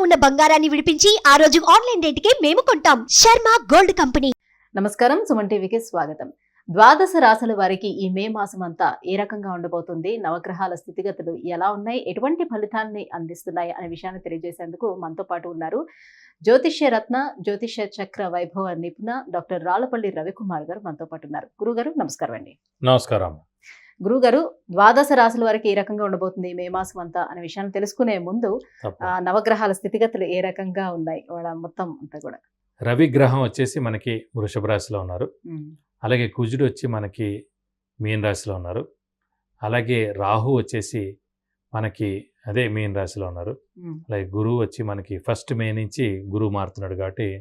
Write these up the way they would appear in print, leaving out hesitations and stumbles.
ఉన్న బంగారాన్ని విడిపించి ఆ రోజు ఆన్లైన్ రేటుకే మేము కొంటాం. Sharma gold company. నమస్కారం, సుమన్ టీవీకి స్వాగతం. ద్వాదశ రాశుల వారికి ఈ మే మాసం అంతా ఏ రకంగా ఉండబోతుంది, నవగ్రహాల స్థితిగతులు ఎలా ఉన్నాయి, ఎటువంటి ఫలితాన్ని అందిస్తున్నాయి అనే విషయాన్ని తెలియజేసేందుకు మనతో పాటు ఉన్నారు జ్యోతిష్య రత్న, జ్యోతిష్య చక్ర వైభవ నిపుణ డాక్టర్ రాళ్లపల్లి రవికుమార్ గారు మనతో పాటు ఉన్నారు. గురుగారు నమస్కారం అండి. నమస్కారం. గురుగారు, ద్వాదశ రాశుల వారికి ఏ రకంగా ఉండబోతుంది మే మాసం అంతా అనే విషయాన్ని తెలుసుకునే ముందు నవగ్రహాల స్థితిగతులు ఏ రకంగా ఉన్నాయి వాళ్ళ మొత్తం అంతా కూడా. రవి గ్రహం వచ్చేసి మనకి వృషభ రాశిలో ఉన్నారు. అలాగే కుజుడు వచ్చి మనకి మీన రాశిలో ఉన్నారు. అలాగే రాహు వచ్చేసి మనకి అదే మీన రాశిలో ఉన్నారు. అలాగే గురువు వచ్చి మనకి 1 మే నుంచి గురువు మారుతున్నాడు కాబట్టి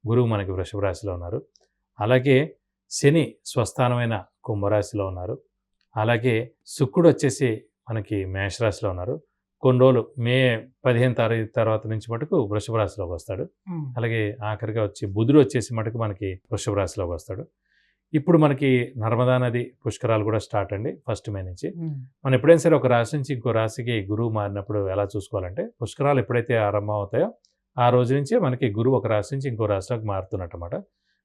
గురువు మనకి వృషభ రాశిలో ఉన్నారు. అలాగే శని స్వస్థానమైన కుంభరాశిలో ఉన్నారు. అలాగే శుక్రుడు వచ్చేసి మనకి మేషరాశిలో ఉన్నారు. కొన్ని రోజులు మే 15 తారీఖు తర్వాత నుంచి మటుకు వృషభ రాశిలోకి వస్తాడు. అలాగే ఆఖరిగా వచ్చి బుధుడు వచ్చేసి మటుకు మనకి వృషభ రాశిలోకి వస్తాడు. ఇప్పుడు మనకి నర్మదా నది పుష్కరాలు కూడా స్టార్ట్ అండి 1 మే నుంచి. మనం ఎప్పుడైనా సరే ఒక రాశి నుంచి ఇంకో రాశికి గురువు మారినప్పుడు ఎలా చూసుకోవాలంటే, పుష్కరాలు ఎప్పుడైతే ఆరంభం అవుతాయో ఆ రోజు నుంచే మనకి గురువు ఒక రాశి నుంచి ఇంకో రాశిలోకి మారుతున్నట్టు అన్నమాట.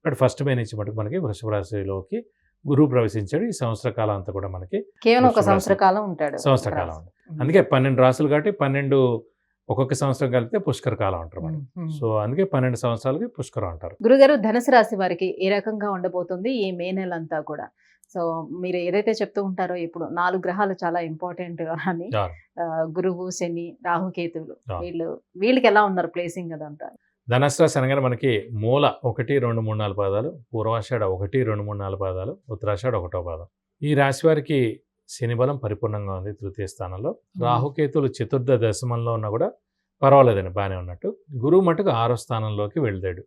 బట్ 1 మే నుంచి మటుకు మనకి వృషభ రాశిలోకి గురువు ప్రవేశించాడు. ఈ సంవత్సర కాలం అంతా కూడా మనకి కేవలం ఒక సంవత్సర కాలం ఉంటాడు. సంవత్సర కాలం ఉంది. అందుకే 12 రాసులు కాబట్టి 12 ఒక్కొక్క సంవత్సరం కలిపితే పుష్కర కాలం అంటారు మనం. సో అందుకే 12 సంవత్సరాలకి పుష్కరం అంటారు. గురుగారు, ధనుసు రాశి వారికి ఏ రకంగా ఉండబోతుంది ఈ మే నెల అంతా కూడా? సో మీరు ఏదైతే చెప్తూ ఉంటారో ఇప్పుడు 4 గ్రహాలు చాలా ఇంపార్టెంట్ అని, గురువు, శని, రాహు, కేతువులు, వీళ్ళకి ఎలా ఉన్నారు ప్లేసింగ్ అదంతా? ధనుసు రాశి అనగానే మనకి మూల 1, 2, 3, 4 పాదాలు, పూర్వాషాఢ 1, 2, 3, 4 పాదాలు, ఉత్తరాషాఢ 1వ పాదం. ఈ రాశి వారికి శని బలం పరిపూర్ణంగా ఉంది 3వ స్థానంలో. రాహుకేతులు చతుర్థ దశమంలో ఉన్నా కూడా పర్వాలేదండి, బాగానే ఉన్నట్టు. గురువు మటుకు 6వ స్థానంలోకి వెళ్తాడు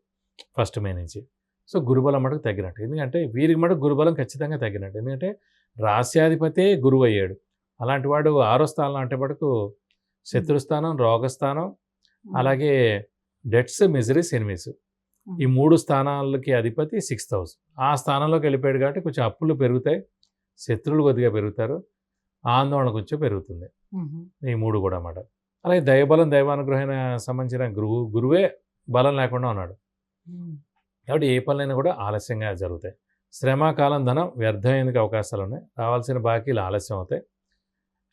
1 మే నుంచి. సో గురుబలం మటుకు తగ్గినట్టు. ఎందుకంటే వీరికి మటుకు గురుబలం ఖచ్చితంగా తగ్గినట్టు. ఎందుకంటే రాస్యాధిపతే గురువు అయ్యాడు. అలాంటి వాడు 6వ స్థానంలో అంటే మటుకు శత్రుస్థానం, రోగస్థానం, అలాగే డెట్స్, మిజరీస్, ఎనిమీస్, ఈ 3 స్థానాలకి అధిపతి 6th హౌస్. ఆ స్థానంలోకి వెళ్ళిపోయాడు కాబట్టి కొంచెం అప్పులు పెరుగుతాయి, శత్రువులు కొద్దిగా పెరుగుతారు, ఆందోళన కొంచెం పెరుగుతుంది. ఈ 3 కూడా అన్నమాట. అలాగే దైవబలం, దైవానుగ్రహణ సంబంధించిన గురువే బలం లేకుండా ఉన్నాడు కాబట్టి ఏ పనులైనా కూడా ఆలస్యంగా జరుగుతాయి. శ్రమ, కాలం, ధనం వ్యర్థమయ్యేందుకు అవకాశాలు ఉన్నాయి. రావాల్సిన బాకీలు ఆలస్యం అవుతాయి.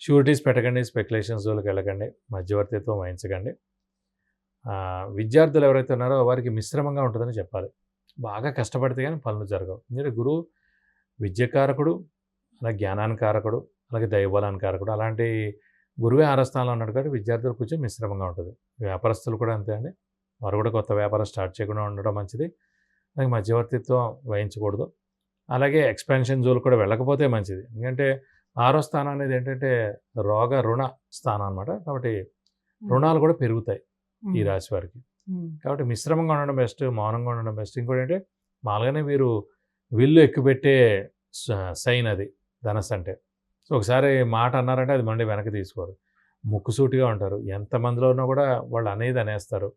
షూరిటీస్ పెట్టకండి, స్పెక్యులేషన్స్ జోలికి వెళ్ళకండి, మధ్యవర్తిత్వం వహించకండి. విద్యార్థులు ఎవరైతే ఉన్నారో వారికి మిశ్రమంగా ఉంటుందని చెప్పాలి. బాగా కష్టపడితే కానీ పనులు జరగవు. ఎందుకంటే గురువు విద్యకారకుడు, అలాగే జ్ఞానానికారకుడు, అలాగే దైవబలానికారకుడు. అలాంటి గురువే 6వ స్థానంలో ఉన్నాడు కాబట్టి విద్యార్థులు కొంచెం మిశ్రమంగా ఉంటుంది. వ్యాపారస్తులు కూడా అంతే అండి. వారు కూడా కొత్త వ్యాపారం స్టార్ట్ చేయకుండా ఉండడం మంచిది. అలాగే మధ్యవర్తిత్వం వహించకూడదు. అలాగే ఎక్స్పాన్షన్ జోలు కూడా వెళ్ళకపోతే మంచిది. ఎందుకంటే 6వ స్థానం అనేది ఏంటంటే రోగ రుణ స్థానం అన్నమాట. కాబట్టి రుణాలు కూడా పెరుగుతాయి ఈ రాశి వారికి. కాబట్టి మిశ్రమంగా ఉండడం బెస్ట్, మౌనంగా ఉండడం బెస్ట్. ఇంకోటి అంటే మామూలుగానే వీరు విల్లు ఎక్కుపెట్టే సైన్ అది ధనస్సు అంటే. సో ఒకసారి మాట అన్నారంటే అది మళ్ళీ వెనక్కి తీసుకోరు, ముక్కుసూటిగా ఉంటారు. ఎంతమందిలో ఉన్నా కూడా వాళ్ళు అనేది అనేస్తారు.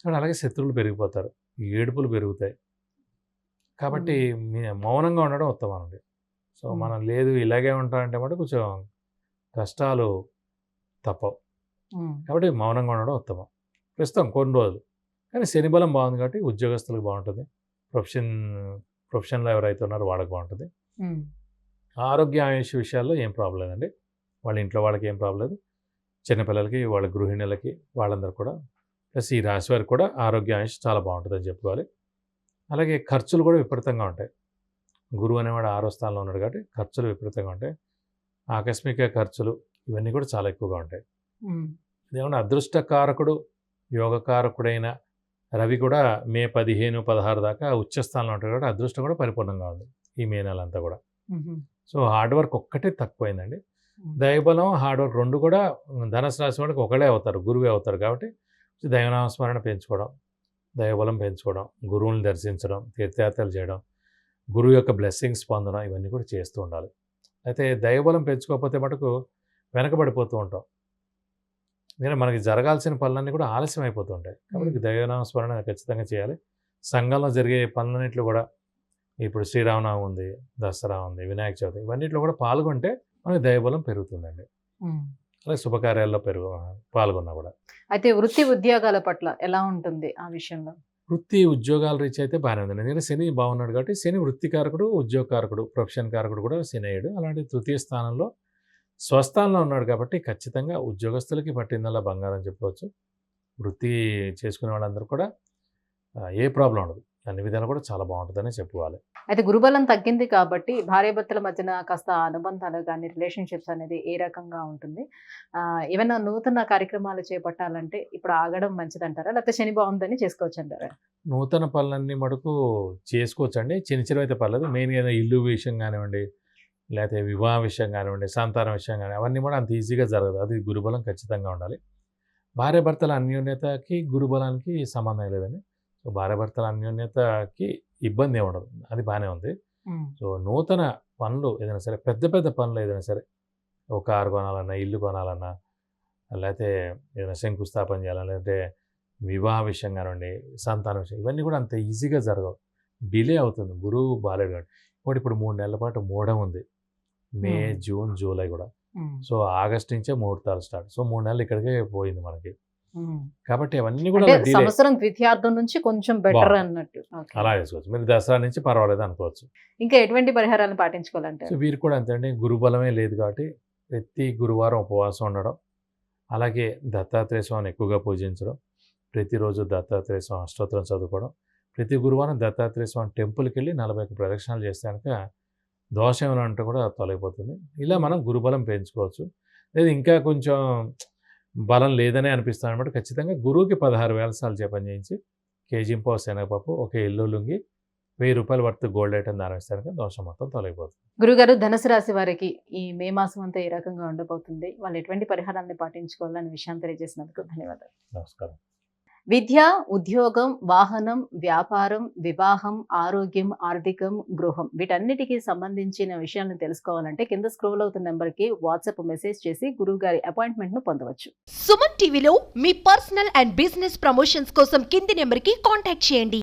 కానీ అలాగే శత్రువులు పెరిగిపోతారు, ఏడుపులు పెరుగుతాయి. కాబట్టి మౌనంగా ఉండడం ఉత్తమం అండి. సో మనం లేదు ఇలాగే ఉంటామంటే మాట కొంచెం కష్టాలు తప్పవు. కాబట్టి మౌనంగా ఉండడం ఉత్తమం ప్రస్తుతం కొన్ని రోజులు. కానీ శని బలం బాగుంది కాబట్టి ఉద్యోగస్తులకు బాగుంటుంది, ప్రొఫెషన్లో ఎవరైతే ఉన్నారో వాళ్ళకి బాగుంటుంది. ఆరోగ్య ఆయుష్ విషయాల్లో ఏం ప్రాబ్లం లేదండి. వాళ్ళ ఇంట్లో వాళ్ళకి ఏం ప్రాబ్లం లేదు. చిన్నపిల్లలకి, వాళ్ళ గృహిణులకి, వాళ్ళందరూ కూడా, ప్లస్ ఈ రాశి వారికి కూడా ఆరోగ్య ఆయుష్ చాలా బాగుంటుందని చెప్పుకోవాలి. అలాగే ఖర్చులు కూడా విపరీతంగా ఉంటాయి. గురువు అనేవాడు 6వ స్థానంలో ఉన్నాడు కాబట్టి ఖర్చులు విపరీతంగా ఉంటాయి. ఆకస్మిక ఖర్చులు ఇవన్నీ కూడా చాలా ఎక్కువగా ఉంటాయి. ఇదేమన్నా అదృష్టకారకుడు, యోగకారకుడైన రవి కూడా మే 15, 16 దాకా ఉచ్చస్థానంలో ఉంటాడు కాబట్టి అదృష్టం కూడా పరిపూర్ణంగా ఉంది ఈ మే నెల అంతా కూడా. సో హార్డ్ వర్క్ ఒక్కటే తక్కువైందండి. దైవబలం, హార్డ్ వర్క్ 2 కూడా ధనుసు రాశి వాడికి ఒకళ్ళే అవుతారు, గురువే అవుతారు. కాబట్టి దైవనామస్మరణ పెంచుకోవడం, దైవబలం పెంచుకోవడం, గురువుని దర్శించడం, తీర్థయాత్రలు చేయడం, గురువు యొక్క బ్లెస్సింగ్స్ పొందడం, ఇవన్నీ కూడా చేస్తూ ఉండాలి. అయితే దైవబలం పెంచుకోకపోతే మటుకు వెనకబడిపోతూ ఉంటాం. ఎందుకంటే మనకి జరగాల్సిన పనులన్నీ కూడా ఆలస్యం అయిపోతూ ఉంటాయి. కాబట్టి దైవనామస్మరణ ఖచ్చితంగా చేయాలి. సంఘంలో జరిగే పనులన్నింటిలో కూడా, ఇప్పుడు శ్రీరామనవమి ఉంది, దసరా ఉంది, వినాయక చవితి, ఇవన్నిట్లో కూడా పాల్గొంటే మనకి దైవబలం పెరుగుతుందండి. అలాగే శుభకార్యాల్లో పాల్గొన్నా కూడా. అయితే వృత్తి ఉద్యోగాల పట్ల ఎలా ఉంటుంది ఆ విషయంలో? వృత్తి ఉద్యోగాల రీచ్ అయితే బాగానే ఉంది. ఎందుకంటే శని బాగున్నాడు కాబట్టి శని వృత్తికారకుడు, ఉద్యోగకారకుడు, ప్రొఫెషన్ కారకుడు కూడా శని అయ్యాడు. అలాంటి తృతీయ స్థానంలో స్వస్థానంలో ఉన్నాడు కాబట్టి ఖచ్చితంగా ఉద్యోగస్తులకి పట్టిందల్లా బంగారం చెప్పుకోవచ్చు. వృత్తి చేసుకునే వాళ్ళందరూ కూడా ఏ ప్రాబ్లం ఉండదు. అన్ని విధాలు కూడా చాలా బాగుంటుందనే చెప్పుకోవాలి. అయితే గురుబలం తగ్గింది కాబట్టి భార్యాభర్తల మధ్యన కాస్త అనుబంధాలు కానీ రిలేషన్షిప్స్ అనేది ఏ రకంగా ఉంటుంది? ఏమైనా నూతన కార్యక్రమాలు చేపట్టాలంటే ఇప్పుడు ఆగడం మంచిదంటారా? లేకపోతే శని బాగుందని చేసుకోవచ్చు అంటారా? నూతన పనులన్నీ మటుకు చేసుకోవచ్చండి. చిన్న చిన్నవి అయితే పర్లేదు. మెయిన్గా ఏదైనా ఇల్లు విషయం కానివ్వండి, లేకపోతే వివాహ విషయం కానివ్వండి, సంతానం విషయం కానీ అవన్నీ కూడా అంత ఈజీగా జరగదు. అది గురుబలం ఖచ్చితంగా ఉండాలి. భార్యాభర్తల అన్యోన్యతకి గురుబలానికి సంబంధం లేదండి. సో భార్యాభర్తల అన్యోన్యతకి ఇబ్బంది ఏమి ఉండదు. అది బాగానే ఉంది. సో నూతన పనులు ఏదైనా సరే, పెద్ద పెద్ద పనులు ఏదైనా సరే, ఒక కారు కొనాలన్నా, ఇల్లు కొనాలన్నా, లేకపోతే ఏదైనా శంకుస్థాపన చేయాలన్నా, లేదంటే వివాహ విషయం కానివ్వండి, సంతాన విషయం, ఇవన్నీ కూడా అంత ఈజీగా జరగవు. డిలే అవుతుంది. గురువు బాలేడు కాబట్టి. ఇప్పుడు 3 నెలల పాటు మూఢం ఉంది. మే, జూన్, జూలై కూడా. సో ఆగస్ట్ నుంచే ముహూర్తాలు స్టార్ట్. సో 3 నెలలు ఇక్కడికే పోయింది మనకి. కాబట్టి అవన్నీ కూడా అంటే సంవత్సరం ద్వితీయార్థం నుంచి కొంచెం బెటర్ అన్నట్టు. అలా వేసుకోవచ్చు. మీరు దసరా నుంచి పర్వాలేదు అనుకోవచ్చు. ఇంకా ఎటువంటి పరిహారాలను పాటించుకోవాలంటే? సో వీరు కూడా అంతే అండి. గురుబలమే లేదు కాబట్టి ప్రతి గురువారం ఉపవాసం ఉండడం, అలాగే దత్తాత్రేయ స్వామిని ఎక్కువగా పూజించడం, ప్రతిరోజు దత్తాత్రేయ స్వామి అష్టోత్తరం చదువుకోవడం, ప్రతి గురువారం దత్తాత్రేయ స్వామి టెంపుల్కి వెళ్ళి 41 ప్రదక్షిణాలు చేస్తే కనుక దోషం ఏమైనా ఉంటే కూడా తొలగిపోతుంది. ఇలా మనం గురుబలం పెంచుకోవచ్చు. లేదా ఇంకా కొంచెం బలం లేదనే అనిపిస్తుంది అనమాట. ఖచ్చితంగా గురువుకి 16 వేల సార్లు జపం చేయించి కేజీంపావు శనగపప్పు, ఒక yellow lungi, ₹1000 worth gold item దానం ఇస్తానికి దోషం మొత్తం తొలగిపోతుంది. గురుగారు, ధనుసు రాశి వారికి ఈ మే మాసం అంతా ఏ రకంగా ఉండబోతుంది, వాళ్ళు ఎటువంటి పరిహారాన్ని పాటించుకోవాలనే విషయాన్ని తెలియజేసినందుకు ధన్యవాదాలు. నమస్కారం. విద్య, ఉద్యోగం, వాహనం, వ్యాపారం, వివాహం, ఆరోగ్యం, ఆర్థికం, గృహం వీటన్నిటికీ సంబంధించిన విషయాలను తెలుసుకోవాలంటే కింద స్క్రోల్ అవుతున్న నెంబర్కి వాట్సాప్ మెసేజ్ చేసి గురువు గారి అపాయింట్మెంట్ను పొందవచ్చు. సుమన్ టీవీలో మీ పర్సనల్ అండ్ బిజినెస్ ప్రమోషన్స్ కోసం కింది నెంబర్కి కాంటాక్ట్ చేయండి.